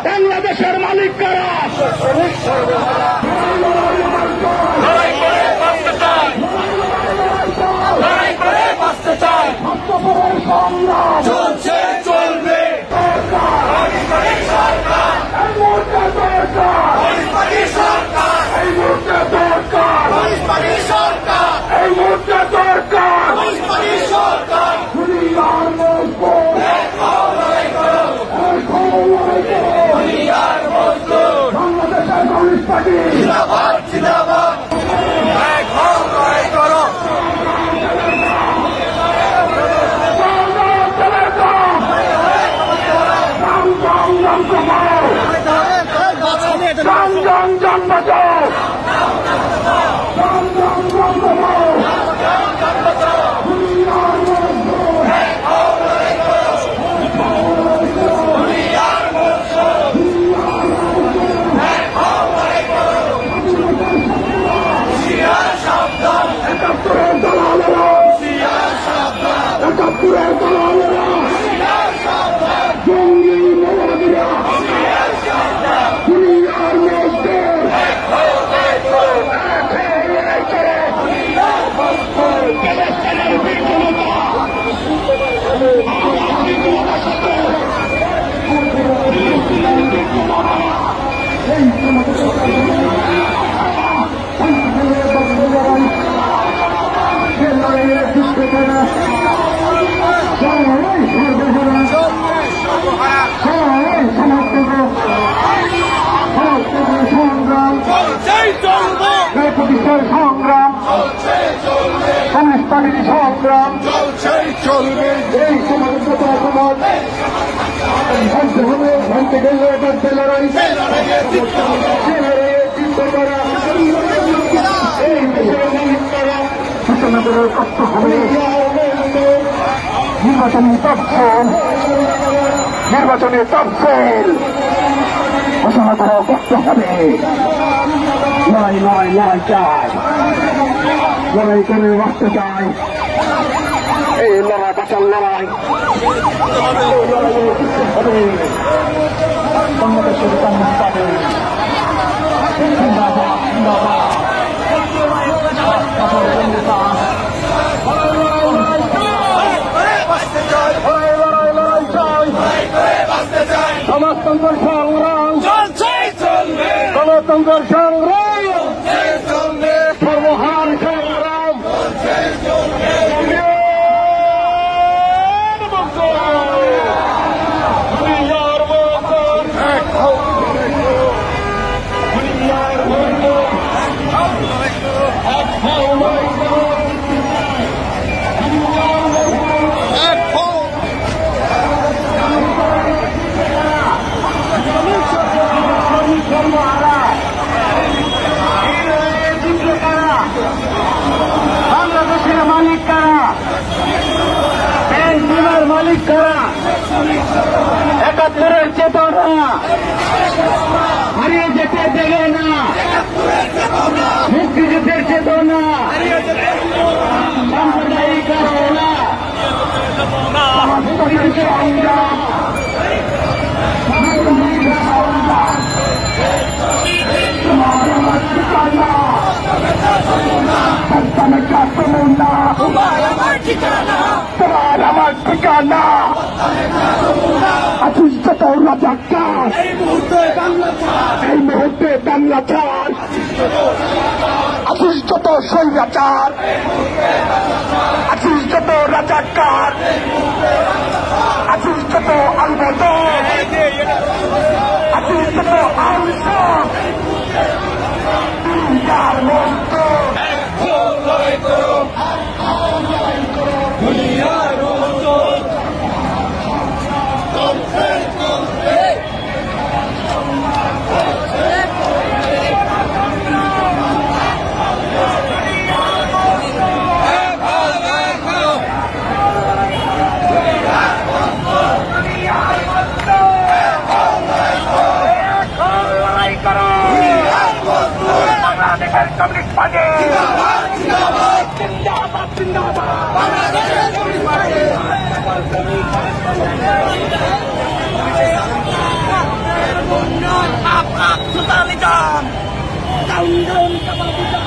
বাংলাদেশের মালিক কারা? লড়াই করে বাঁচতে চাই, লড়াই করে বাঁচতে চাই। চলছে চলবে সরকার, এই মুহূর্তে দরকার সরকার, এই মুহূর্তে দরকার সরকার, এই মুহূর্তে দরকার সরকার। দুনিয়ার মজবুত বাংলাদেশের কমিউনিস্ট পার্টি জিন্দাবাদ জিন্দাবাদ। এক হও লড়াই করো, জং বাঁচাও, সংগ্রাম কমিউনিস্ট পার্টির সংগ্রাম চলবে। এই সমাজের সমাজ ভাঙতে হবে, ভাঙতে গেলে ভাঙতে লড়াই, চিন্তা করা, এই সূচনা করে করতে হবে। নির্বাচনী তফসিল ঘোষণা করা করতে হবে। লড়াই লড়াই লড়াই চাই, লড়াই করে বাঁচতে চাই। এই লড়াই বাঁচার লড়াই বাংলাদেশের কমিউনিস্ট পার্টি জিন্দাবাদ জিন্দাবাদ। সমাজতন্ত্রের সংগ্রাম চলছে চলবে, গণতন্ত্রের সংগ্রাম চলবে, সর্বহার সংগ্রাম চলছে চলবে। বাংলাদেশের মালিক কারা? ব্যাংকের মালিক কারা? ৭১-এর চেতনা হারিয়ে যেতে দেবে না, মুক্তিযুদ্ধের চেতনা সাম্প্রদায়িক না, সংগ্রাম তোমার আমার ঠিকানা আছিস যত রাজাকার, এই মুহূর্তে বাংলা ছাড়, আছিস যত স্বৈরাচার, আছিস যত রাজাকার, আছিস যত আলবদর, আছিস যত আলস দুনিয়ার মস্ত লড়াই করো, দুনিয়ার মস্ত চলছে চলবে। বাংলাদেশ কমিউনিস্ট পার্টি জিন্দাবাদ জিন্দাবাদ Bangladesh communist party up totalism down capitalism